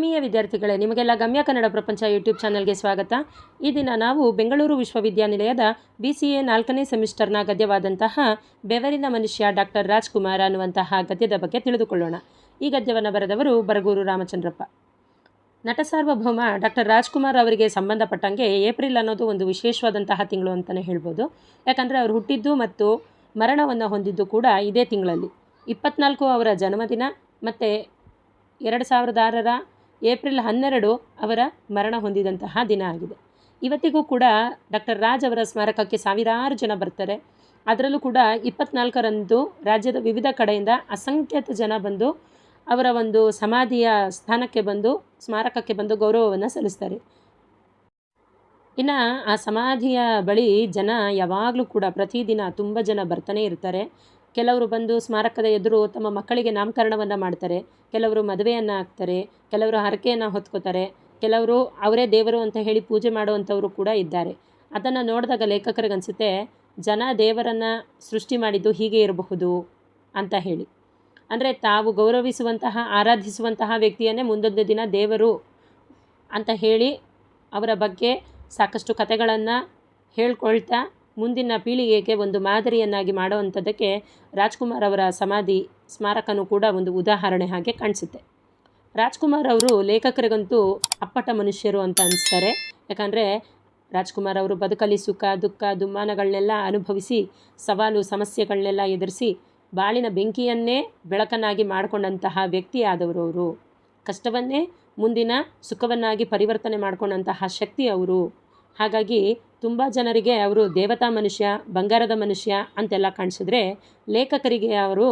ಆತ್ಮೀಯ ವಿದ್ಯಾರ್ಥಿಗಳೇ, ನಿಮಗೆಲ್ಲ ಗಮ್ಯ ಕನ್ನಡ ಪ್ರಪಂಚ ಯೂಟ್ಯೂಬ್ ಚಾನಲ್ಗೆ ಸ್ವಾಗತ. ಈ ದಿನ ನಾವು ಬೆಂಗಳೂರು ವಿಶ್ವವಿದ್ಯಾನಿಲಯದ BCA 4ನೇ ಸೆಮಿಸ್ಟರ್ನ ಗದ್ಯವಾದಂತಹ ಬೆವರಿನ ಮನುಷ್ಯ ಡಾಕ್ಟರ್ ರಾಜ್ಕುಮಾರ್ ಅನ್ನುವಂತಹ ಗದ್ಯದ ಬಗ್ಗೆ ತಿಳಿದುಕೊಳ್ಳೋಣ. ಈ ಗದ್ಯವನ್ನು ಬರೆದವರು ಬರಗೂರು ರಾಮಚಂದ್ರಪ್ಪ. ನಟ ಸಾರ್ವಭೌಮ ಡಾಕ್ಟರ್ ರಾಜ್ಕುಮಾರ್ ಅವರಿಗೆ ಸಂಬಂಧಪಟ್ಟಂಗೆ ಏಪ್ರಿಲ್ ಅನ್ನೋದು ಒಂದು ವಿಶೇಷವಾದಂತಹ ತಿಂಗಳು ಅಂತಲೇ ಹೇಳ್ಬೋದು. ಯಾಕಂದರೆ ಅವರು ಹುಟ್ಟಿದ್ದು ಮತ್ತು ಮರಣವನ್ನು ಹೊಂದಿದ್ದು ಕೂಡ ಇದೇ ತಿಂಗಳಲ್ಲಿ. 24 ಅವರ ಜನ್ಮದಿನ ಮತ್ತು 2006 ಏಪ್ರಿಲ್ 12 ಅವರ ಮರಣ ಹೊಂದಿದಂತಹ ದಿನ ಆಗಿದೆ. ಇವತ್ತಿಗೂ ಕೂಡ ಡಾಕ್ಟರ್ ರಾಜ್ ಅವರ ಸ್ಮಾರಕಕ್ಕೆ ಸಾವಿರಾರು ಜನ ಬರ್ತಾರೆ. ಅದರಲ್ಲೂ ಕೂಡ 24ರಂದು ರಾಜ್ಯದ ವಿವಿಧ ಕಡೆಯಿಂದ ಅಸಂಖ್ಯಾತ ಜನ ಬಂದು ಅವರ ಒಂದು ಸಮಾಧಿಯ ಸ್ಥಾನಕ್ಕೆ ಬಂದು ಸ್ಮಾರಕಕ್ಕೆ ಬಂದು ಗೌರವವನ್ನು ಸಲ್ಲಿಸ್ತಾರೆ. ಇನ್ನು ಆ ಸಮಾಧಿಯ ಬಳಿ ಜನ ಯಾವಾಗಲೂ ಕೂಡ ಪ್ರತಿದಿನ ತುಂಬ ಜನ ಬರ್ತಾನೆ ಇರ್ತಾರೆ. ಕೆಲವರು ಬಂದು ಸ್ಮಾರಕದ ಎದುರು ತಮ್ಮ ಮಕ್ಕಳಿಗೆ ನಾಮಕರಣವನ್ನು ಮಾಡ್ತಾರೆ, ಕೆಲವರು ಮದುವೆಯನ್ನು ಆಗ್ತಾರೆ, ಕೆಲವರು ಹರಕೆಯನ್ನು ಹೊತ್ಕೋತಾರೆ, ಕೆಲವರು ಅವರೇ ದೇವರು ಅಂತ ಹೇಳಿ ಪೂಜೆ ಮಾಡುವಂಥವರು ಕೂಡ ಇದ್ದಾರೆ. ಅದನ್ನು ನೋಡಿದಾಗ ಲೇಖಕರಿಗನ್ಸುತ್ತೆ, ಜನ ದೇವರನ್ನು ಸೃಷ್ಟಿ ಮಾಡಿದ್ದು ಹೀಗೆ ಇರಬಹುದು ಅಂತ ಹೇಳಿ. ಅಂದರೆ ತಾವು ಗೌರವಿಸುವಂತಹ ಆರಾಧಿಸುವಂತಹ ವ್ಯಕ್ತಿಯನ್ನೇ ಮುಂದೊಂದು ದಿನ ದೇವರು ಅಂತ ಹೇಳಿ ಅವರ ಬಗ್ಗೆ ಸಾಕಷ್ಟು ಕಥೆಗಳನ್ನು ಹೇಳ್ಕೊಳ್ತಾ ಮುಂದಿನ ಪೀಳಿಗೆಗೆ ಒಂದು ಮಾದರಿಯನ್ನಾಗಿ ಮಾಡುವಂಥದ್ದಕ್ಕೆ ರಾಜ್ಕುಮಾರ್ ಅವರ ಸಮಾಧಿ ಸ್ಮಾರಕನೂ ಕೂಡ ಒಂದು ಉದಾಹರಣೆ ಹಾಗೆ ಕಾಣಿಸುತ್ತೆ. ರಾಜ್ಕುಮಾರ್ ಅವರು ಲೇಖಕರಿಗಂತೂ ಅಪ್ಪಟ ಮನುಷ್ಯರು ಅಂತ ಅನಿಸ್ತಾರೆ. ಯಾಕಂದರೆ ರಾಜ್ಕುಮಾರ್ ಅವರು ಬದುಕಲ್ಲಿ ಸುಖ ದುಃಖ ದುಮ್ಮಾನಗಳನ್ನೆಲ್ಲ ಅನುಭವಿಸಿ ಸವಾಲು ಸಮಸ್ಯೆಗಳನ್ನೆಲ್ಲ ಎದುರಿಸಿ ಬಾಳಿನ ಬೆಂಕಿಯನ್ನೇ ಬೆಳಕನ್ನಾಗಿ ಮಾಡಿಕೊಂಡಂತಹ ವ್ಯಕ್ತಿ ಆದವರು ಅವರು. ಕಷ್ಟವನ್ನೇ ಮುಂದಿನ ಸುಖವನ್ನಾಗಿ ಪರಿವರ್ತನೆ ಮಾಡಿಕೊಂಡಂತಹ ಶಕ್ತಿ ಅವರು. ಹಾಗಾಗಿ ತುಂಬ ಜನರಿಗೆ ಅವರು ದೇವತಾ ಮನುಷ್ಯ, ಬಂಗಾರದ ಮನುಷ್ಯ ಅಂತೆಲ್ಲ ಕಾಣಿಸಿದ್ರೆ, ಲೇಖಕರಿಗೆ ಅವರು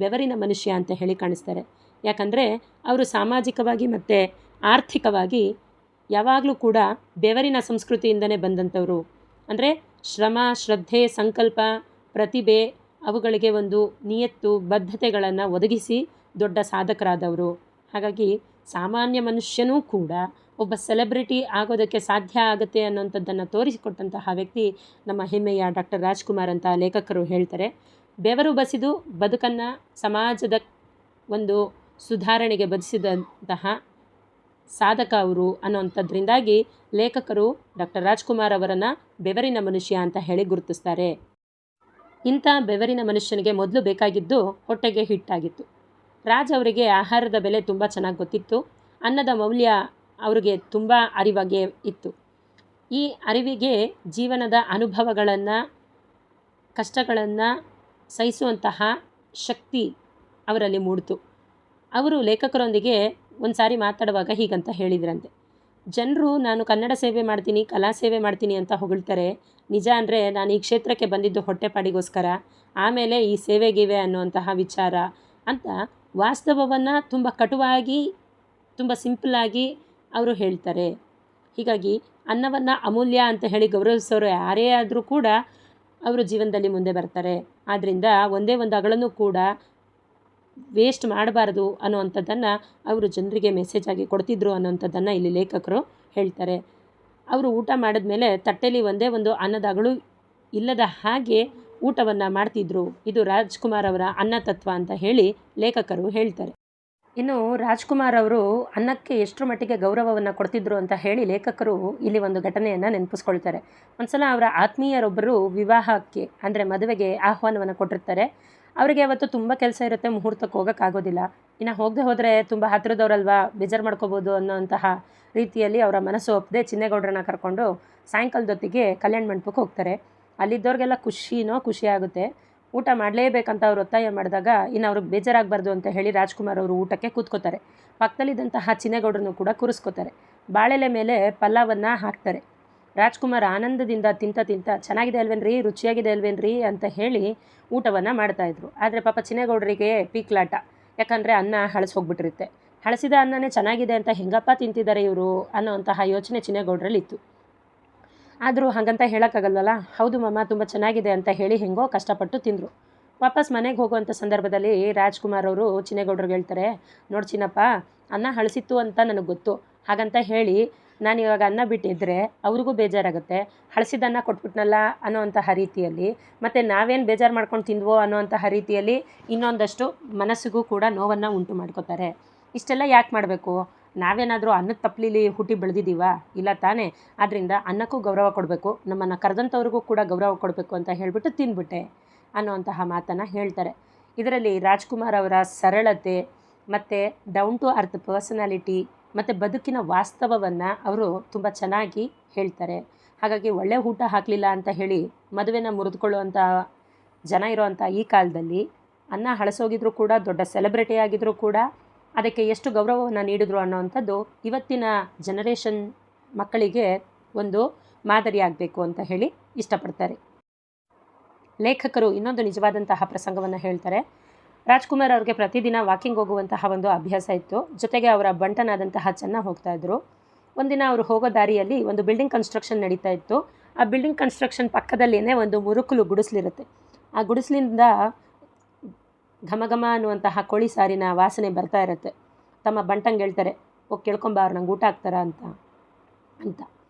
ಬೆವರಿನ ಮನುಷ್ಯ ಅಂತ ಹೇಳಿ ಕಾಣಿಸ್ತಾರೆ. ಯಾಕಂದರೆ ಅವರು ಸಾಮಾಜಿಕವಾಗಿ ಮತ್ತು ಆರ್ಥಿಕವಾಗಿ ಯಾವಾಗಲೂ ಕೂಡ ಬೆವರಿನ ಸಂಸ್ಕೃತಿಯಿಂದನೇ ಬಂದಂಥವರು. ಅಂದರೆ ಶ್ರಮ, ಶ್ರದ್ಧೆ, ಸಂಕಲ್ಪ, ಪ್ರತಿಭೆ ಅವುಗಳಿಗೆ ಒಂದು ನಿಯತ್ತು ಬದ್ಧತೆಗಳನ್ನು ಒದಗಿಸಿ ದೊಡ್ಡ ಸಾಧಕರಾದವರು. ಹಾಗಾಗಿ ಸಾಮಾನ್ಯ ಮನುಷ್ಯನೂ ಕೂಡ ಒಬ್ಬ ಸೆಲೆಬ್ರಿಟಿ ಆಗೋದಕ್ಕೆ ಸಾಧ್ಯ ಆಗುತ್ತೆ ಅನ್ನೋಂಥದ್ದನ್ನು ತೋರಿಸಿಕೊಟ್ಟಂತಹ ವ್ಯಕ್ತಿ ನಮ್ಮ ಹೆಮ್ಮೆಯ ಡಾಕ್ಟರ್ ರಾಜ್ಕುಮಾರ್ ಅಂತ ಲೇಖಕರು ಹೇಳ್ತಾರೆ. ಬೆವರು ಬಸಿದು ಬದುಕನ್ನು ಸಮಾಜದ ಒಂದು ಸುಧಾರಣೆಗೆ ಬದಿಸಿದಂತಹ ಸಾಧಕ ಅವರು ಅನ್ನೋಂಥದ್ರಿಂದಾಗಿ ಲೇಖಕರು ಡಾಕ್ಟರ್ ರಾಜ್ಕುಮಾರ್ ಅವರನ್ನು ಬೆವರಿನ ಮನುಷ್ಯ ಅಂತ ಹೇಳಿ ಗುರುತಿಸ್ತಾರೆ. ಇಂಥ ಬೆವರಿನ ಮನುಷ್ಯನಿಗೆ ಮೊದಲು ಬೇಕಾಗಿದ್ದು ಹೊಟ್ಟೆಗೆ ಹಿಟ್ಟಾಗಿತ್ತು. ರಾಜ್ ಅವರಿಗೆ ಆಹಾರದ ಬೆಲೆ ತುಂಬ ಚೆನ್ನಾಗಿ ಗೊತ್ತಿತ್ತು. ಅನ್ನದ ಮೌಲ್ಯ ಅವರಿಗೆ ತುಂಬ ಅರಿವಾಗೇ ಇತ್ತು. ಈ ಅರಿವಿಗೆ ಜೀವನದ ಅನುಭವಗಳನ್ನು, ಕಷ್ಟಗಳನ್ನು ಸಹಿಸುವಂತಹ ಶಕ್ತಿ ಅವರಲ್ಲಿ ಮೂಡಿತು. ಅವರು ಲೇಖಕರೊಂದಿಗೆ ಒಂದು ಸಾರಿ ಮಾತಾಡುವಾಗ ಹೀಗಂತ ಹೇಳಿದ್ರಂತೆ, ಜನರು ನಾನು ಕನ್ನಡ ಸೇವೆ ಮಾಡ್ತೀನಿ, ಕಲಾ ಸೇವೆ ಮಾಡ್ತೀನಿ ಅಂತ ಹೊಗಳ್ತಾರೆ. ನಿಜ ಅಂದರೆ ನಾನು ಈ ಕ್ಷೇತ್ರಕ್ಕೆ ಬಂದಿದ್ದು ಹೊಟ್ಟೆಪಾಡಿಗೋಸ್ಕರ, ಆಮೇಲೆ ಈ ಸೇವೆಗಿವೆ ಅನ್ನುವಂತಹ ವಿಚಾರ ಅಂತ ವಾಸ್ತವವನ್ನು ತುಂಬ ಕಟುವಾಗಿ ತುಂಬ ಸಿಂಪಲ್ಲಾಗಿ ಅವರು ಹೇಳ್ತಾರೆ. ಹೀಗಾಗಿ ಅನ್ನವನ್ನು ಅಮೂಲ್ಯ ಅಂತ ಹೇಳಿ ಗೌರವಿಸೋರು ಯಾರೇ ಆದರೂ ಕೂಡ ಅವರು ಜೀವನದಲ್ಲಿ ಮುಂದೆ ಬರ್ತಾರೆ. ಆದ್ದರಿಂದ ಒಂದೇ ಒಂದು ಅಗಳನ್ನು ಕೂಡ ವೇಸ್ಟ್ ಮಾಡಬಾರ್ದು ಅನ್ನುವಂಥದ್ದನ್ನು ಅವರು ಜನರಿಗೆ ಮೆಸೇಜ್ ಆಗಿ ಕೊಡ್ತಿದ್ರು ಅನ್ನೋಂಥದ್ದನ್ನು ಇಲ್ಲಿ ಲೇಖಕರು ಹೇಳ್ತಾರೆ. ಅವರು ಊಟ ಮಾಡಿದ್ಮೇಲೆ ತಟ್ಟೆಯಲ್ಲಿ ಒಂದೇ ಒಂದು ಅನ್ನದ ಅಗಳು ಇಲ್ಲದ ಹಾಗೆ ಊಟವನ್ನು ಮಾಡ್ತಿದ್ರು. ಇದು ರಾಜ್ಕುಮಾರ್ ಅವರ ಅನ್ನ ತತ್ವ ಅಂತ ಹೇಳಿ ಲೇಖಕರು ಹೇಳ್ತಾರೆ. ಇನ್ನು ರಾಜ್ಕುಮಾರ್ ಅವರು ಅನ್ನಕ್ಕೆ ಎಷ್ಟರ ಮಟ್ಟಿಗೆ ಗೌರವವನ್ನು ಕೊಡ್ತಿದ್ರು ಅಂತ ಹೇಳಿ ಲೇಖಕರು ಇಲ್ಲಿ ಒಂದು ಘಟನೆಯನ್ನು ನೆನಪಿಸ್ಕೊಳ್ತಾರೆ. ಒಂದು ಸಲ ಅವರ ಆತ್ಮೀಯರೊಬ್ಬರು ವಿವಾಹಕ್ಕೆ ಅಂದರೆ ಮದುವೆಗೆ ಆಹ್ವಾನವನ್ನು ಕೊಟ್ಟಿರ್ತಾರೆ. ಅವರಿಗೆ ಅವತ್ತು ತುಂಬ ಕೆಲಸ ಇರುತ್ತೆ, ಮುಹೂರ್ತಕ್ಕೆ ಹೋಗೋಕ್ಕಾಗೋದಿಲ್ಲ. ಇನ್ನು ಹೋಗದೆ ಹೋದರೆ ತುಂಬ ಹತ್ತಿರದವರಲ್ವಾ, ಬೇಜಾರು ಮಾಡ್ಕೋಬೋದು ಅನ್ನೋಂತಹ ರೀತಿಯಲ್ಲಿ ಅವರ ಮನಸ್ಸು ಒಪ್ಪದೆ ಚಿನ್ನೇಗೌಡರನ್ನ ಕರ್ಕೊಂಡು ಸಾಯಂಕಾಲದೊತ್ತಿಗೆ ಕಲ್ಯಾಣ ಮಂಟಪಕ್ಕೆ ಹೋಗ್ತಾರೆ. ಅಲ್ಲಿದ್ದವ್ರಿಗೆಲ್ಲ ಖುಷಿ ಆಗುತ್ತೆ. ಊಟ ಮಾಡಲೇಬೇಕಂತ ಅವರು ಒತ್ತಾಯ ಮಾಡಿದಾಗ ಇನ್ನು ಅವ್ರಿಗೆ ಬೇಜಾರಾಗಬಾರ್ದು ಅಂತ ಹೇಳಿ ರಾಜ್ಕುಮಾರ್ ಅವರು ಊಟಕ್ಕೆ ಕೂತ್ಕೋತಾರೆ. ಪಕ್ಕದಲ್ಲಿದ್ದಂತಹ ಚಿನ್ನೇಗೌಡರನ್ನು ಕೂಡ ಕೂರಿಸ್ಕೋತಾರೆ. ಬಾಳೆಲೆ ಮೇಲೆ ಪಲ್ಯವನ್ನು ಹಾಕ್ತಾರೆ. ರಾಜ್ಕುಮಾರ್ ಆನಂದದಿಂದ ತಿಂತ ಚೆನ್ನಾಗಿದೆ ಅಲ್ವೇನ್ರಿ, ರುಚಿಯಾಗಿದೆ ಅಲ್ವೇನ್ರಿ ಅಂತ ಹೇಳಿ ಊಟವನ್ನು ಮಾಡ್ತಾಯಿದ್ರು. ಆದರೆ ಪಾಪ ಚಿನ್ನೇಗೌಡರಿಗೆ ಪೀಕ್ಲಾಟ. ಯಾಕಂದರೆ ಅನ್ನ ಹಳಸೋಗ್ಬಿಟ್ಟಿರುತ್ತೆ. ಹಳಸಿದ ಅನ್ನನೇ ಚೆನ್ನಾಗಿದೆ ಅಂತ ಹೆಂಗಪ್ಪ ತಿಂತಿದ್ದಾರೆ ಇವರು ಅನ್ನೋಂತಹ ಯೋಚನೆ ಚಿನ್ನೇಗೌಡರಲ್ಲಿತ್ತು. ಆದರೂ ಹಾಗಂತ ಹೇಳೋಕ್ಕಾಗಲ್ವಲ್ಲ. ಹೌದು ಮಾಮ, ತುಂಬ ಚೆನ್ನಾಗಿದೆ ಅಂತ ಹೇಳಿ ಹೆಂಗೋ ಕಷ್ಟಪಟ್ಟು ತಿಂದರು. ವಾಪಸ್ ಮನೆಗೆ ಹೋಗುವಂಥ ಸಂದರ್ಭದಲ್ಲಿ ರಾಜ್ಕುಮಾರ್ ಅವರು ಚಿನ್ನೇಗೌಡರಿಗೆ ಹೇಳ್ತಾರೆ, ನೋಡಿ ಚಿನ್ನಪ್ಪ, ಅನ್ನ ಹಳಸಿತ್ತು ಅಂತ ನನಗೆ ಗೊತ್ತು. ಹಾಗಂತ ಹೇಳಿ ನಾನು ಇವಾಗ ಅನ್ನ ಬಿಟ್ಟಿದ್ದರೆ ಅವ್ರಿಗೂ ಬೇಜಾರಾಗುತ್ತೆ. ಹಳಸಿದ ಅನ್ನ ಕೊಟ್ಬಿಟ್ನಲ್ಲ ಅನ್ನೋವಂತಹ ರೀತಿಯಲ್ಲಿ, ಮತ್ತು ನಾವೇನು ಬೇಜಾರು ಮಾಡ್ಕೊಂಡು ತಿಂದ್ವೋ ಅನ್ನೋವಂತಹ ರೀತಿಯಲ್ಲಿ ಇನ್ನೊಂದಷ್ಟು ಮನಸ್ಸಿಗೂ ಕೂಡ ನೋವನ್ನು ಉಂಟು ಮಾಡ್ಕೋತಾರೆ. ಇಷ್ಟೆಲ್ಲ ಯಾಕೆ ಮಾಡಬೇಕು? ನಾವೇನಾದರೂ ಅನ್ನದ ತಪ್ಪಲಿಲಿ ಹುಟ್ಟಿ ಬೆಳೆದಿದ್ದೀವ? ಇಲ್ಲ ತಾನೇ. ಆದ್ದರಿಂದ ಅನ್ನಕ್ಕೂ ಗೌರವ ಕೊಡಬೇಕು, ನಮ್ಮನ್ನು ಕರೆದಂಥವ್ರಿಗೂ ಕೂಡ ಗೌರವ ಕೊಡಬೇಕು ಅಂತ ಹೇಳಿಬಿಟ್ಟು ತಿಂದ್ಬಿಟ್ಟೆ ಅನ್ನೋವಂತಹ ಮಾತನ್ನು ಹೇಳ್ತಾರೆ. ಇದರಲ್ಲಿ ರಾಜ್ಕುಮಾರ್ ಅವರ ಸರಳತೆ ಮತ್ತು ಡೌನ್ ಟು ಅರ್ತ್ ಪರ್ಸನಾಲಿಟಿ ಮತ್ತು ಬದುಕಿನ ವಾಸ್ತವವನ್ನು ಅವರು ತುಂಬ ಚೆನ್ನಾಗಿ ಹೇಳ್ತಾರೆ. ಹಾಗಾಗಿ ಒಳ್ಳೆ ಊಟ ಹಾಕಲಿಲ್ಲ ಅಂತ ಹೇಳಿ ಮದುವೆನ ಮುರಿದುಕೊಳ್ಳುವಂಥ ಜನ ಇರೋವಂಥ ಈ ಕಾಲದಲ್ಲಿ ಅನ್ನ ಹಳಸೋಗಿದ್ರೂ ಕೂಡ, ದೊಡ್ಡ ಸೆಲೆಬ್ರಿಟಿ ಆಗಿದ್ರೂ ಕೂಡ ಅದಕ್ಕೆ ಎಷ್ಟು ಗೌರವವನ್ನು ನೀಡಿದ್ರು ಅನ್ನೋವಂಥದ್ದು ಇವತ್ತಿನ ಜನರೇಷನ್ ಮಕ್ಕಳಿಗೆ ಒಂದು ಮಾದರಿಯಾಗಬೇಕು ಅಂತ ಹೇಳಿ ಇಷ್ಟಪಡ್ತಾರೆ. ಲೇಖಕರು ಇನ್ನೊಂದು ನಿಜವಾದಂತಹ ಪ್ರಸಂಗವನ್ನು ಹೇಳ್ತಾರೆ. ರಾಜ್ಕುಮಾರ್ ಅವ್ರಿಗೆ ಪ್ರತಿದಿನ ವಾಕಿಂಗ್ ಹೋಗುವಂತಹ ಒಂದು ಅಭ್ಯಾಸ ಇತ್ತು. ಜೊತೆಗೆ ಅವರ ಬಂಟನಾದಂತಹ ಚೆನ್ನ ಹೋಗ್ತಾಯಿದ್ರು. ಒಂದಿನ ಅವರು ಹೋಗೋ ದಾರಿಯಲ್ಲಿ ಒಂದು ಬಿಲ್ಡಿಂಗ್ ಕನ್ಸ್ಟ್ರಕ್ಷನ್ ನಡೀತಾ ಇತ್ತು. ಆ ಬಿಲ್ಡಿಂಗ್ ಕನ್ಸ್ಟ್ರಕ್ಷನ್ ಪಕ್ಕದಲ್ಲೇ ಒಂದು ಮುರುಕಲು ಗುಡಿಸಲಿರುತ್ತೆ. ಆ ಗುಡಿಸಲಿಂದ ಘಮ ಘಮ ಅನ್ನುವಂತಹ ಕೋಳಿ ಸಾರಿನ ವಾಸನೆ ಬರ್ತಾ ಇರುತ್ತೆ. ತಮ್ಮ ಬಂಟಂಗೆ ಹೇಳ್ತಾರೆ, ಹೋಗಿ ಕೇಳ್ಕೊಂಬ, ಅವ್ರು ನಂಗೆ ಊಟ ಹಾಕ್ತಾರಾ ಅಂತ.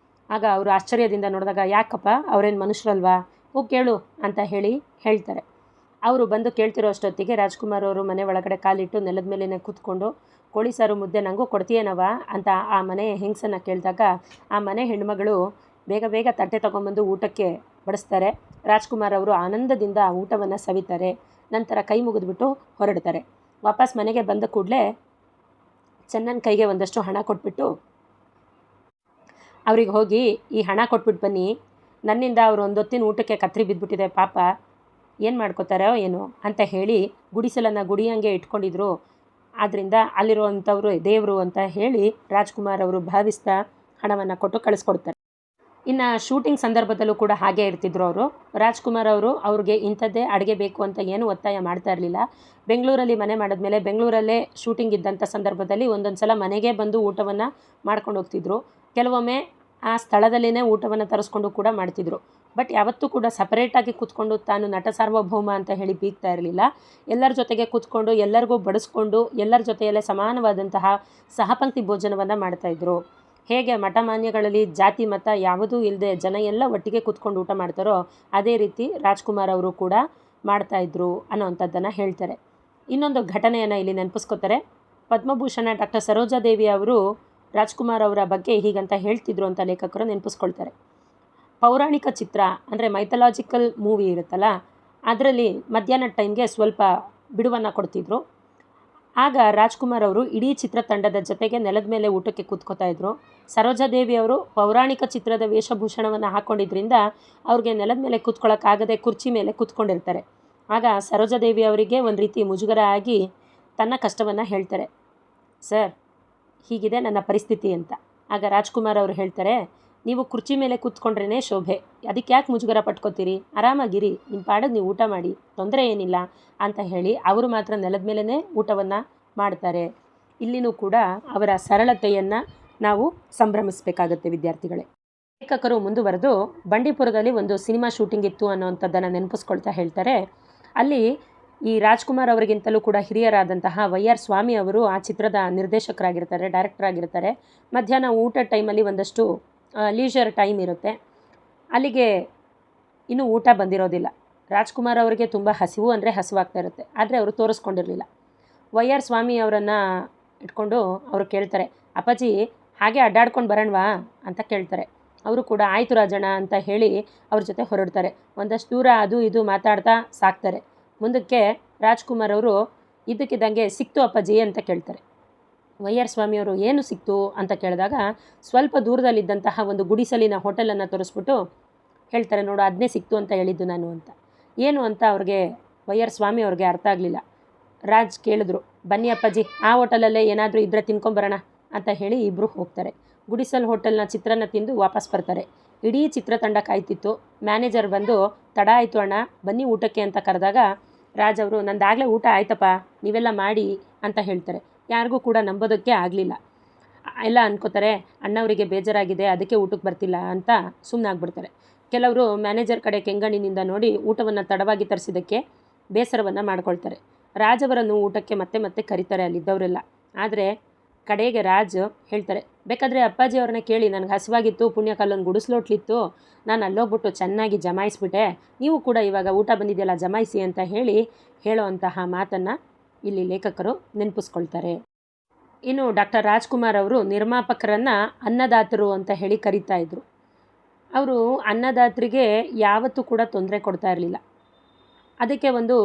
ಆಗ ಅವರು ಆಶ್ಚರ್ಯದಿಂದ ನೋಡಿದಾಗ, ಯಾಕಪ್ಪ ಅವರೇನು ಮನುಷ್ಯರಲ್ವಾ, ಹೋಗಿ ಕೇಳು ಅಂತ ಹೇಳ್ತಾರೆ. ಅವರು ಬಂದು ಕೇಳ್ತಿರೋ ಅಷ್ಟೊತ್ತಿಗೆ ರಾಜ್ಕುಮಾರ್ ಅವರು ಮನೆ ಒಳಗಡೆ ಕಾಲಿಟ್ಟು ನೆಲದ ಮೇಲೇ ಕೂತ್ಕೊಂಡು, ಕೋಳಿ ಸಾರು ಮುದ್ದೆ ನನಗೂ ಕೊಡ್ತೀಯೇನವ ಅಂತ ಆ ಮನೆ ಹೆಂಗಸನ್ನು ಕೇಳಿದಾಗ, ಆ ಮನೆ ಹೆಣ್ಮಗಳು ಬೇಗ ಬೇಗ ತಟ್ಟೆ ತೊಗೊಂಬಂದು ಊಟಕ್ಕೆ ಬಡಿಸ್ತಾರೆ. ರಾಜ್ಕುಮಾರ್ ಅವರು ಆನಂದದಿಂದ ಆ ಊಟವನ್ನು ಸವಿತಾರೆ. ನಂತರ ಕೈ ಮುಗಿದ್ಬಿಟ್ಟು ಹೊರಡ್ತಾರೆ. ವಾಪಸ್ ಮನೆಗೆ ಬಂದ ಕೂಡಲೇ ಚೆನ್ನನ ಕೈಗೆ ಒಂದಷ್ಟು ಹಣ ಕೊಟ್ಬಿಟ್ಟು, ಅವ್ರಿಗೆ ಹೋಗಿ ಈ ಹಣ ಕೊಟ್ಬಿಟ್ಟು ಬನ್ನಿ, ನನ್ನಿಂದ ಅವರು ಒಂದೊತ್ತಿನ ಊಟಕ್ಕೆ ಕತ್ರಿ ಬಿದ್ದುಬಿಟ್ಟಿದೆ, ಪಾಪ ಏನು ಮಾಡ್ಕೋತಾರೋ ಏನೋ ಅಂತ ಹೇಳಿ ಗುಡಿಸಲನ್ನು ಗುಡಿಯಂಗೆ ಇಟ್ಕೊಂಡಿದ್ರು. ಆದ್ದರಿಂದ ಅಲ್ಲಿರುವಂಥವ್ರು ದೇವರು ಅಂತ ಹೇಳಿ ರಾಜ್ಕುಮಾರ್ ಅವರು ಭಾವಿಸ್ತಾ ಹಣವನ್ನು ಕೊಟ್ಟು ಕಳಿಸ್ಕೊಡ್ತಾರೆ. ಇನ್ನು ಶೂಟಿಂಗ್ ಸಂದರ್ಭದಲ್ಲೂ ಕೂಡ ಹಾಗೆ ಇರ್ತಿದ್ರು ಅವರು. ರಾಜ್ಕುಮಾರ್ ಅವರು ಅವ್ರಿಗೆ ಇಂಥದ್ದೇ ಅಡುಗೆ ಬೇಕು ಅಂತ ಏನೂ ಒತ್ತಾಯ ಮಾಡ್ತಾ ಇರಲಿಲ್ಲ. ಬೆಂಗಳೂರಲ್ಲಿ ಮನೆ ಮಾಡಿದ್ಮೇಲೆ ಬೆಂಗಳೂರಲ್ಲೇ ಶೂಟಿಂಗ್ ಇದ್ದಂಥ ಸಂದರ್ಭದಲ್ಲಿ ಒಂದೊಂದು ಸಲ ಮನೆಗೆ ಬಂದು ಊಟವನ್ನು ಮಾಡ್ಕೊಂಡು ಹೋಗ್ತಿದ್ರು. ಕೆಲವೊಮ್ಮೆ ಆ ಸ್ಥಳದಲ್ಲೇ ಊಟವನ್ನು ತರಿಸ್ಕೊಂಡು ಕೂಡ ಮಾಡ್ತಿದ್ರು. ಬಟ್ ಯಾವತ್ತೂ ಕೂಡ ಸಪರೇಟಾಗಿ ಕೂತ್ಕೊಂಡು ತಾನು ನಟ ಸಾರ್ವಭೌಮ ಅಂತ ಹೇಳಿ ಬೀಗ್ತಾ ಇರಲಿಲ್ಲ. ಎಲ್ಲರ ಜೊತೆಗೆ ಕೂತ್ಕೊಂಡು ಎಲ್ಲರಿಗೂ ಬಡಿಸ್ಕೊಂಡು ಎಲ್ಲರ ಜೊತೆಯಲ್ಲೇ ಸಮಾನವಾದಂತಹ ಸಹಪಂಕ್ತಿ ಭೋಜನವನ್ನು ಮಾಡ್ತಾಯಿದ್ರು. ಹೇಗೆ ಮಠಮಾನ್ಯಗಳಲ್ಲಿ ಜಾತಿ ಮತ ಯಾವುದೂ ಇಲ್ಲದೆ ಜನ ಎಲ್ಲ ಒಟ್ಟಿಗೆ ಕೂತ್ಕೊಂಡು ಊಟ ಮಾಡ್ತಾರೋ ಅದೇ ರೀತಿ ರಾಜ್ಕುಮಾರ್ ಅವರು ಕೂಡ ಮಾಡ್ತಾಯಿದ್ರು ಅನ್ನೋವಂಥದ್ದನ್ನು ಹೇಳ್ತಾರೆ. ಇನ್ನೊಂದು ಘಟನೆಯನ್ನು ಇಲ್ಲಿ ನೆನಪಿಸ್ಕೋತಾರೆ. ಪದ್ಮಭೂಷಣ ಡಾಕ್ಟರ್ ಸರೋಜಾದೇವಿ ಅವರು ರಾಜ್ಕುಮಾರ್ ಅವರ ಬಗ್ಗೆ ಹೀಗಂತ ಹೇಳ್ತಿದ್ರು ಅಂತ ಲೇಖಕರು ನೆನಪಿಸ್ಕೊಳ್ತಾರೆ. ಪೌರಾಣಿಕ ಚಿತ್ರ ಅಂದರೆ ಮೈಥಲಾಜಿಕಲ್ ಮೂವಿ ಇರುತ್ತಲ್ಲ, ಅದರಲ್ಲಿ ಮಧ್ಯಾಹ್ನದ ಟೈಮ್ಗೆ ಸ್ವಲ್ಪ ಬಿಡುವನ್ನು ಕೊಡ್ತಿದ್ರು. ಆಗ ರಾಜ್ಕುಮಾರ್ ಅವರು ಇಡೀ ಚಿತ್ರತಂಡದ ಜೊತೆಗೆ ನೆಲದ ಮೇಲೆ ಊಟಕ್ಕೆ ಕೂತ್ಕೋತಾ ಇದ್ರು. ಸರೋಜಾದೇವಿ ಅವರು ಪೌರಾಣಿಕ ಚಿತ್ರದ ವೇಷಭೂಷಣವನ್ನು ಹಾಕ್ಕೊಂಡಿದ್ರಿಂದ ಅವ್ರಿಗೆ ನೆಲದ ಮೇಲೆ ಕೂತ್ಕೊಳ್ಳೋಕ್ಕಾಗದೆ ಕುರ್ಚಿ ಮೇಲೆ ಕೂತ್ಕೊಂಡಿರ್ತಾರೆ. ಆಗ ಸರೋಜಾದೇವಿ ಅವರಿಗೆ ಒಂದು ರೀತಿ ಮುಜುಗರ ಆಗಿ ತನ್ನ ಕಷ್ಟವನ್ನು ಹೇಳ್ತಾರೆ. ಸರ್, ಹೀಗಿದೆ ನನ್ನ ಪರಿಸ್ಥಿತಿ ಅಂತ. ಆಗ ರಾಜ್ಕುಮಾರ್ ಅವರು ಹೇಳ್ತಾರೆ, ನೀವು ಕುರ್ಚಿ ಮೇಲೆ ಕೂತ್ಕೊಂಡ್ರೇ ಶೋಭೆ, ಅದಕ್ಕೆ ಯಾಕೆ ಮುಜುಗರ ಪಟ್ಕೋತೀರಿ, ಆರಾಮಾಗಿರಿ, ನಿಮ್ಮ ಪಾಡಿಗೆ ನೀವು ಊಟ ಮಾಡಿ, ತೊಂದರೆ ಏನಿಲ್ಲ ಅಂತ ಹೇಳಿ ಅವರು ಮಾತ್ರ ನೆಲದ ಮೇಲೇ ಊಟವನ್ನು ಮಾಡ್ತಾರೆ. ಇಲ್ಲಿನೂ ಕೂಡ ಅವರ ಸರಳತೆಯನ್ನು ನಾವು ಸಂಭ್ರಮಿಸಬೇಕಾಗತ್ತೆ ವಿದ್ಯಾರ್ಥಿಗಳೇ. ಲೇಖಕರು ಮುಂದುವರೆದು ಬಂಡೀಪುರದಲ್ಲಿ ಒಂದು ಸಿನಿಮಾ ಶೂಟಿಂಗ್ ಇತ್ತು ಅನ್ನೋವಂಥದ್ದನ್ನು ನೆನಪಿಸ್ಕೊಳ್ತಾ ಹೇಳ್ತಾರೆ. ಅಲ್ಲಿ ಈ ರಾಜ್ಕುಮಾರ್ ಅವರಿಗಿಂತಲೂ ಕೂಡ ಹಿರಿಯರಾದಂತಹ ವೈ.ಆರ್. ಸ್ವಾಮಿ ಅವರು ಆ ಚಿತ್ರದ ನಿರ್ದೇಶಕರಾಗಿರ್ತಾರೆ, ಡೈರೆಕ್ಟರ್ ಆಗಿರ್ತಾರೆ. ಮಧ್ಯಾಹ್ನ ಊಟ ಟೈಮಲ್ಲಿ ಒಂದಷ್ಟು ಲೀಜರ್ ಟೈಮ್ ಇರುತ್ತೆ. ಅಲ್ಲಿಗೆ ಇನ್ನೂ ಊಟ ಬಂದಿರೋದಿಲ್ಲ. ರಾಜ್ಕುಮಾರ್ ಅವರಿಗೆ ತುಂಬ ಹಸಿವು ಅಂದರೆ ಹಸಿವಾಗ್ತಾ ಇರುತ್ತೆ, ಆದರೆ ಅವರು ತೋರಿಸ್ಕೊಂಡಿರಲಿಲ್ಲ. ವೈ.ಆರ್. ಸ್ವಾಮಿ ಅವರನ್ನು ಇಟ್ಕೊಂಡು ಅವರು ಕೇಳ್ತಾರೆ, ಅಪ್ಪಾಜಿ ಹಾಗೆ ಅಡ್ಡಾಡ್ಕೊಂಡು ಬರೋಣವಾ ಅಂತ ಕೇಳ್ತಾರೆ. ಅವರು ಕೂಡ ಆಯಿತು ರಾಜಣ್ಣ ಅಂತ ಹೇಳಿ ಅವ್ರ ಜೊತೆ ಹೊರಡ್ತಾರೆ. ಒಂದಷ್ಟು ದೂರ ಅದು ಇದು ಮಾತಾಡ್ತಾ ಸಾಕ್ತಾರೆ. ಮುಂದಕ್ಕೆ ರಾಜ್ಕುಮಾರ್ ಅವರು ಇದ್ದಕ್ಕಿದ್ದಂಗೆ ಸಿಕ್ತು ಅಪ್ಪಾಜಿ ಅಂತ ಕೇಳ್ತಾರೆ. ವೈ.ಆರ್. ಸ್ವಾಮಿಯವರು ಏನು ಸಿಕ್ತು ಅಂತ ಕೇಳಿದಾಗ ಸ್ವಲ್ಪ ದೂರದಲ್ಲಿದ್ದಂತಹ ಒಂದು ಗುಡಿಸಲಿನ ಹೋಟೆಲನ್ನು ತೋರಿಸ್ಬಿಟ್ಟು ಹೇಳ್ತಾರೆ, ನೋಡು ಅದನ್ನೇ ಸಿಕ್ತು ಅಂತ ಹೇಳಿದ್ದು ನಾನು ಅಂತ. ಏನು ಅಂತ ಅವ್ರಿಗೆ ವೈ.ಆರ್. ಸ್ವಾಮಿ ಅವ್ರಿಗೆ ಅರ್ಥ ಆಗಲಿಲ್ಲ. ರಾಜ್ ಕೇಳಿದ್ರು, ಬನ್ನಿ ಅಪ್ಪಾಜಿ ಆ ಹೋಟೆಲಲ್ಲೇ ಏನಾದರೂ ಇದ್ದರೆ ತಿನ್ಕೊಂಬರೋಣ ಅಂತ ಹೇಳಿ ಇಬ್ಬರು ಹೋಗ್ತಾರೆ. ಗುಡಿಸಲ್ ಹೋಟೆಲ್ನ ಚಿತ್ರಾನ್ನ ತಿಂದು ವಾಪಸ್ ಬರ್ತಾರೆ. ಇಡೀ ಚಿತ್ರತಂಡ ಕಾಯ್ತಿತ್ತು. ಮ್ಯಾನೇಜರ್ ಬಂದು, ತಡ ಆಯಿತು ಅಣ್ಣ, ಬನ್ನಿ ಊಟಕ್ಕೆ ಅಂತ ಕರೆದಾಗ ರಾಜ್ ಅವರು, ನಂದಾಗಲೇ ಊಟ ಆಯ್ತಪ್ಪ, ನೀವೆಲ್ಲ ಮಾಡಿ ಅಂತ ಹೇಳ್ತಾರೆ. ಯಾರಿಗೂ ಕೂಡ ನಂಬೋದಕ್ಕೆ ಆಗಲಿಲ್ಲ. ಎಲ್ಲ ಅನ್ಕೋತಾರೆ ಅಣ್ಣವರಿಗೆ ಬೇಜಾರಾಗಿದೆ ಅದಕ್ಕೆ ಊಟಕ್ಕೆ ಬರ್ತಿಲ್ಲ ಅಂತ ಸುಮ್ಮನಾಗ್ಬಿಡ್ತಾರೆ. ಕೆಲವರು ಮ್ಯಾನೇಜರ್ ಕಡೆ ಕೆಂಗಣ್ಣಿನಿಂದ ನೋಡಿ ಊಟವನ್ನು ತಡವಾಗಿ ತರಿಸಿದ್ದಕ್ಕೆ ಬೇಸರವನ್ನು ಮಾಡ್ಕೊಳ್ತಾರೆ. ರಾಜ್ ಅವರನ್ನು ಊಟಕ್ಕೆ ಮತ್ತೆ ಮತ್ತೆ ಕರೀತಾರೆ ಅಲ್ಲಿದ್ದವರೆಲ್ಲ. ಆದರೆ ಕಡೆಗೆ ರಾಜ್ ಹೇಳ್ತಾರೆ, ಬೇಕಾದರೆ ಅಪ್ಪಾಜಿ ಅವ್ರನ್ನ ಕೇಳಿ, ನನಗೆ ಹಸಿವಾಗಿತ್ತು, ಪುಣ್ಯಕಾಲೊಂದು ಗುಡಿಸ್ಲೋಟ್ಲಿತ್ತು, ನಾನು ಅಲ್ಲೋಗ್ಬಿಟ್ಟು ಚೆನ್ನಾಗಿ ಜಮಾಯಿಸ್ಬಿಟ್ಟೆ, ನೀವು ಕೂಡ ಇವಾಗ ಊಟ ಬಂದಿದೆಯಲ್ಲ ಜಮಾಯಿಸಿ ಅಂತ ಹೇಳೋ ಅಂತಹ ಮಾತನ್ನು ಇಲ್ಲಿ ಲೇಖಕರು ನೆನಪಿಸ್ಕೊಳ್ತಾರೆ. ಇನ್ನು ಡಾಕ್ಟರ್ ರಾಜ್ಕುಮಾರ್ ಅವರು ನಿರ್ಮಾಪಕರನ್ನು ಅನ್ನದಾತರು ಅಂತ ಹೇಳಿ ಕರೀತಾ ಇದ್ದರು. ಅವರು ಅನ್ನದಾತರಿಗೆ ಯಾವತ್ತೂ ಕೂಡ ತೊಂದರೆ ಕೊಡ್ತಾ ಇರಲಿಲ್ಲ. ಅದಕ್ಕೆ ಒಂದು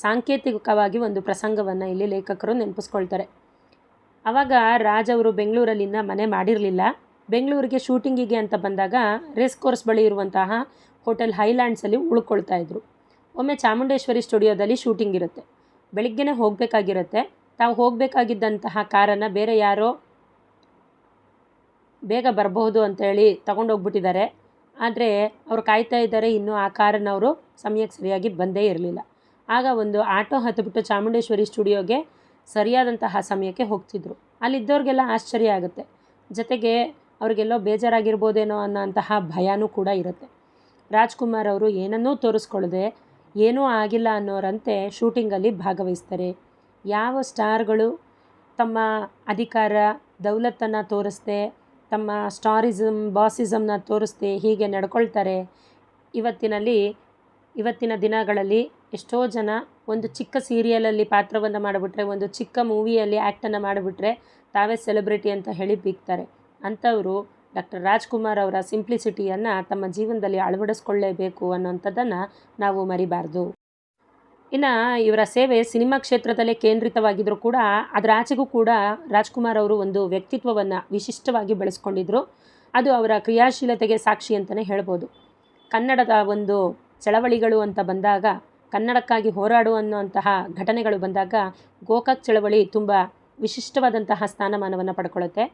ಸಾಂಕೇತಿಕವಾಗಿ ಒಂದು ಪ್ರಸಂಗವನ್ನು ಇಲ್ಲಿ ಲೇಖಕರು ನೆನಪಿಸ್ಕೊಳ್ತಾರೆ. ಆವಾಗ ರಾಜ್ ಅವರು ಬೆಂಗಳೂರಲ್ಲಿನ ಮನೆ ಮಾಡಿರಲಿಲ್ಲ. ಬೆಂಗಳೂರಿಗೆ ಶೂಟಿಂಗಿಗೆ ಅಂತ ಬಂದಾಗ ರೇಸ್ ಕೋರ್ಸ್ ಬಳಿ ಇರುವಂತಹ ಹೋಟೆಲ್ ಹೈಲ್ಯಾಂಡ್ಸಲ್ಲಿ ಉಳ್ಕೊಳ್ತಾ ಇದ್ದರು. ಒಮ್ಮೆ ಚಾಮುಂಡೇಶ್ವರಿ ಸ್ಟುಡಿಯೋದಲ್ಲಿ ಶೂಟಿಂಗ್ ಇರುತ್ತೆ. ಬೆಳಿಗ್ಗೆನೇ ಹೋಗಬೇಕಾಗಿರುತ್ತೆ. ತಾವು ಹೋಗಬೇಕಾಗಿದ್ದಂತಹ ಕಾರನ್ನು ಬೇರೆ ಯಾರೋ ಬೇಗ ಬರಬಹುದು ಅಂತೇಳಿ ತಗೊಂಡೋಗ್ಬಿಟ್ಟಿದ್ದಾರೆ. ಆದರೆ ಅವ್ರು ಕಾಯ್ತಾ ಇದ್ದಾರೆ, ಇನ್ನೂ ಆ ಕಾರನ್ನು ಅವರು ಸಮಯಕ್ಕೆ ಸರಿಯಾಗಿ ಬಂದೇ ಇರಲಿಲ್ಲ. ಆಗ ಒಂದು ಆಟೋ ಹತ್ತಿಬಿಟ್ಟು ಚಾಮುಂಡೇಶ್ವರಿ ಸ್ಟುಡಿಯೋಗೆ ಸರಿಯಾದಂತಹ ಸಮಯಕ್ಕೆ ಹೋಗ್ತಿದ್ರು. ಅಲ್ಲಿದ್ದವ್ರಿಗೆಲ್ಲ ಆಶ್ಚರ್ಯ ಆಗುತ್ತೆ. ಜೊತೆಗೆ ಅವ್ರಿಗೆಲ್ಲೋ ಬೇಜಾರಾಗಿರ್ಬೋದೇನೋ ಅನ್ನೋಂತಹ ಭಯನೂ ಕೂಡ ಇರುತ್ತೆ. ರಾಜ್ಕುಮಾರ್ ಅವರು ಏನನ್ನೂ ತೋರಿಸ್ಕೊಳ್ಳದೆ ಏನೂ ಆಗಿಲ್ಲ ಅನ್ನೋರಂತೆ ಶೂಟಿಂಗಲ್ಲಿ ಭಾಗವಹಿಸ್ತಾರೆ. ಯಾವ ಸ್ಟಾರ್ಗಳು ತಮ್ಮ ಅಧಿಕಾರ ದೌಲತ್ತನ್ನು ತೋರಿಸ್ದೆ, ತಮ್ಮ ಸ್ಟಾರಿಸಮ್ ಬಾಸಿಸಮ್ನ ತೋರಿಸ್ದೆ ಹೀಗೆ ನಡ್ಕೊಳ್ತಾರೆ. ಇವತ್ತಿನ ದಿನಗಳಲ್ಲಿ ಎಷ್ಟೋ ಜನ ಒಂದು ಚಿಕ್ಕ ಸೀರಿಯಲಲ್ಲಿ ಪಾತ್ರವನ್ನು ಮಾಡಿಬಿಟ್ರೆ, ಒಂದು ಚಿಕ್ಕ ಮೂವಿಯಲ್ಲಿ ಆ್ಯಕ್ಟನ್ನು ಮಾಡಿಬಿಟ್ರೆ ತಾವೇ ಸೆಲೆಬ್ರಿಟಿ ಅಂತ ಹೇಳಿ ಬೀಗ್ತಾರೆ. ಅಂಥವರು ಡಾಕ್ಟರ್ ರಾಜ್ಕುಮಾರ್ ಅವರ ಸಿಂಪ್ಲಿಸಿಟಿಯನ್ನು ತಮ್ಮ ಜೀವನದಲ್ಲಿ ಅಳವಡಿಸ್ಕೊಳ್ಳೇಬೇಕು ಅನ್ನೋಂಥದ್ದನ್ನು ನಾವು ಮರಿಬಾರ್ದು. ಇನ್ನು ಇವರ ಸೇವೆ ಸಿನಿಮಾ ಕ್ಷೇತ್ರದಲ್ಲೇ ಕೇಂದ್ರಿತವಾಗಿದ್ದರೂ ಕೂಡ ಅದರ ಆಚೆಗೂ ಕೂಡ ರಾಜ್ಕುಮಾರ್ ಅವರು ಒಂದು ವ್ಯಕ್ತಿತ್ವವನ್ನು ವಿಶಿಷ್ಟವಾಗಿ ಬೆಳೆಸ್ಕೊಂಡಿದ್ರು. ಅದು ಅವರ ಕ್ರಿಯಾಶೀಲತೆಗೆ ಸಾಕ್ಷಿ ಅಂತಲೇ ಹೇಳ್ಬೋದು. ಕನ್ನಡದ ಒಂದು ಚಳವಳಿಗಳು ಅಂತ ಬಂದಾಗ, ಕನ್ನಡಕ್ಕಾಗಿ ಹೋರಾಡುವಂತಹ ಘಟನೆಗಳು ಬಂದಾಗ ಗೋಕಾಕ್ ಚಳವಳಿ ತುಂಬ ವಿಶಿಷ್ಟವಾದಂತಹ ಸ್ಥಾನಮಾನವನ್ನು ಪಡ್ಕೊಳ್ಳುತ್ತೆ.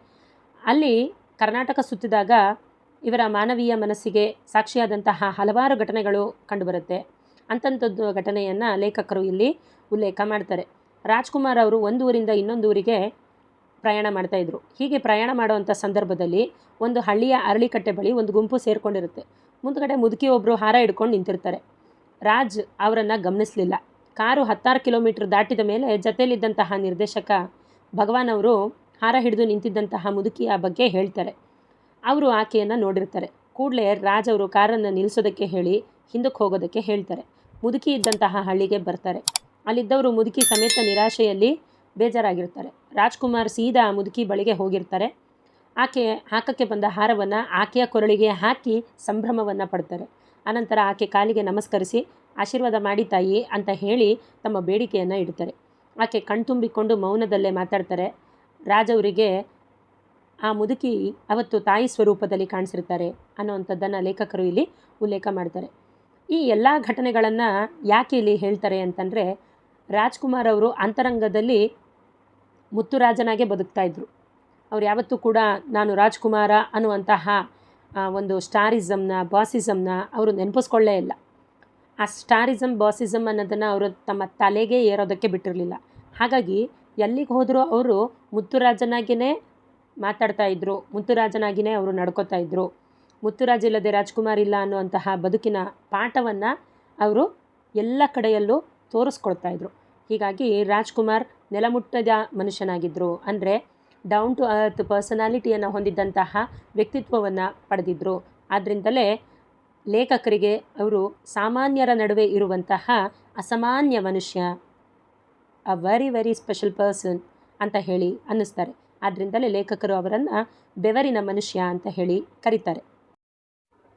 ಅಲ್ಲಿ ಕರ್ನಾಟಕ ಸುತ್ತಿದಾಗ ಇವರ ಮಾನವೀಯ ಮನಸ್ಸಿಗೆ ಸಾಕ್ಷಿಯಾದಂತಹ ಹಲವಾರು ಘಟನೆಗಳು ಕಂಡುಬರುತ್ತೆ. ಅಂಥದ್ದು ಘಟನೆಯನ್ನು ಲೇಖಕರು ಇಲ್ಲಿ ಉಲ್ಲೇಖ ಮಾಡ್ತಾರೆ. ರಾಜ್ಕುಮಾರ್ ಅವರು ಒಂದು ಊರಿಂದ ಇನ್ನೊಂದು ಊರಿಗೆ ಪ್ರಯಾಣ ಮಾಡ್ತಾಯಿದ್ರು. ಹೀಗೆ ಪ್ರಯಾಣ ಮಾಡುವಂಥ ಸಂದರ್ಭದಲ್ಲಿ ಒಂದು ಹಳ್ಳಿಯ ಅರಳಿಕಟ್ಟೆ ಬಳಿ ಒಂದು ಗುಂಪು ಸೇರಿಕೊಂಡಿರುತ್ತೆ. ಮುಂದ್ಗಡೆ ಮುದುಕಿ ಒಬ್ಬರು ಹಾರ ಹಿಡ್ಕೊಂಡು ನಿಂತಿರ್ತಾರೆ. ರಾಜ್ ಅವರನ್ನು ಗಮನಿಸಲಿಲ್ಲ. ಕಾರು 16 ಕಿಲೋಮೀಟ್ರ್ ದಾಟಿದ ಮೇಲೆ ಜೊತೆಯಲ್ಲಿದ್ದಂತಹ ನಿರ್ದೇಶಕ ಭಗವಾನ್ ಅವರು ಹಾರ ಹಿಡಿದು ನಿಂತಿದ್ದಂತಹ ಮುದುಕಿಯ ಬಗ್ಗೆ ಹೇಳ್ತಾರೆ. ಅವರು ಆಕೆಯನ್ನು ನೋಡಿರ್ತಾರೆ. ಕೂಡಲೇ ರಾಜ್ ಅವರು ಕಾರನ್ನು ನಿಲ್ಲಿಸೋದಕ್ಕೆ ಹೇಳಿ ಹಿಂದಕ್ಕೆ ಹೋಗೋದಕ್ಕೆ ಹೇಳ್ತಾರೆ. ಮುದುಕಿ ಇದ್ದಂತಹ ಹಳ್ಳಿಗೆ ಬರ್ತಾರೆ. ಅಲ್ಲಿದ್ದವರು ಮುದುಕಿ ಸಮೇತ ನಿರಾಶೆಯಲ್ಲಿ ಬೇಜಾರಾಗಿರ್ತಾರೆ. ರಾಜ್ಕುಮಾರ್ ಸೀದಾ ಮುದುಕಿ ಬಳಿಗೆ ಹೋಗಿರ್ತಾರೆ. ಆಕೆ ಹಾಕಕ್ಕೆ ಬಂದ ಹಾರವನ್ನು ಆಕೆಯ ಕೊರಳಿಗೆ ಹಾಕಿ ಸಂಭ್ರಮವನ್ನು ಪಡ್ತಾರೆ. ಅನಂತರ ಆಕೆ ಕಾಲಿಗೆ ನಮಸ್ಕರಿಸಿ ಆಶೀರ್ವಾದ ಮಾಡಿ ತಾಯಿ ಅಂತ ಹೇಳಿ ತಮ್ಮ ಬೇಡಿಕೆಯನ್ನು ಇಡ್ತಾರೆ. ಆಕೆ ಕಣ್ತುಂಬಿಕೊಂಡು ಮೌನದಲ್ಲೇ ಮಾತಾಡ್ತಾರೆ. ರಾಜ್ ಅವರಿಗೆ ಆ ಮುದುಕಿ ಅವತ್ತು ತಾಯಿ ಸ್ವರೂಪದಲ್ಲಿ ಕಾಣಿಸಿರ್ತಾರೆ ಅನ್ನೋವಂಥದ್ದನ್ನು ಲೇಖಕರು ಇಲ್ಲಿ ಉಲ್ಲೇಖ ಮಾಡ್ತಾರೆ. ಈ ಎಲ್ಲ ಘಟನೆಗಳನ್ನು ಯಾಕೆ ಇಲ್ಲಿ ಹೇಳ್ತಾರೆ ಅಂತಂದರೆ, ರಾಜ್ಕುಮಾರ್ ಅವರು ಅಂತರಂಗದಲ್ಲಿ ಮುತ್ತುರಾಜನಾಗೆ ಬದುಕ್ತಾಯಿದ್ರು. ಅವ್ರು ಯಾವತ್ತೂ ಕೂಡ ನಾನು ರಾಜ್ಕುಮಾರ ಅನ್ನುವಂತಹ ಒಂದು ಸ್ಟಾರಿಸಮ್ನ ಬಾಸಿಸಮ್ನ ಅವರು ನೆನಪಿಸ್ಕೊಳ್ಳೇ ಇಲ್ಲ. ಆ ಸ್ಟಾರಿಸಮ್ ಬಾಸಿಸಮ್ ಅನ್ನೋದನ್ನು ಅವರು ತಮ್ಮ ತಲೆಗೆ ಏರೋದಕ್ಕೆ ಬಿಟ್ಟಿರಲಿಲ್ಲ. ಹಾಗಾಗಿ ಎಲ್ಲಿಗೆ ಹೋದರೂ ಅವರು ಮುತ್ತುರಾಜನಾಗಿಯೇ ಮಾತಾಡ್ತಾಯಿದ್ರು, ಮುತ್ತುರಾಜನಾಗಿಯೇ ಅವರು ನಡ್ಕೋತಾ ಇದ್ದರು. ಮುತ್ತುರಾಜ್ ಇಲ್ಲದೆ ರಾಜ್ಕುಮಾರ್ ಇಲ್ಲ ಅನ್ನುವಂತಹ ಬದುಕಿನ ಪಾಠವನ್ನು ಅವರು ಎಲ್ಲ ಕಡೆಯಲ್ಲೂ ತೋರಿಸ್ಕೊಳ್ತಾಯಿದ್ರು. ಹೀಗಾಗಿ ರಾಜ್ಕುಮಾರ್ ನೆಲಮುಟ್ಟದ ಮನುಷ್ಯನಾಗಿದ್ದರು. ಅಂದರೆ ಡೌನ್ ಟು ಅರ್ತ್ ಪರ್ಸನಾಲಿಟಿಯನ್ನು ಹೊಂದಿದ್ದಂತಹ ವ್ಯಕ್ತಿತ್ವವನ್ನು ಪಡೆದಿದ್ದರು. ಆದ್ದರಿಂದಲೇ ಲೇಖಕರಿಗೆ ಅವರು ಸಾಮಾನ್ಯರ ನಡುವೆ ಇರುವಂತಹ ಅಸಾಮಾನ್ಯ ಮನುಷ್ಯ, a very very special person ಅಂತ ಹೇಳಿ ಅನ್ನಿಸ್ತಾರೆ. ಆದ್ದರಿಂದಲೇ ಲೇಖಕರು ಅವರನ್ನು ಬೆವರಿನ ಮನುಷ್ಯ ಅಂತ ಹೇಳಿ ಕರೀತಾರೆ.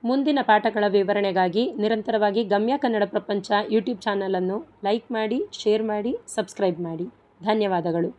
ಮುಂದಿನ ಪಾಠಗಳ ವಿವರಣೆಗಾಗಿ ನಿರಂತರವಾಗಿ ಗಮ್ಯ ಕನ್ನಡ ಪ್ರಪಂಚ ಯೂಟ್ಯೂಬ್ ಚಾನಲನ್ನು ಲೈಕ್ ಮಾಡಿ, ಶೇರ್ ಮಾಡಿ, ಸಬ್ಸ್ಕ್ರೈಬ್ ಮಾಡಿ. ಧನ್ಯವಾದಗಳು.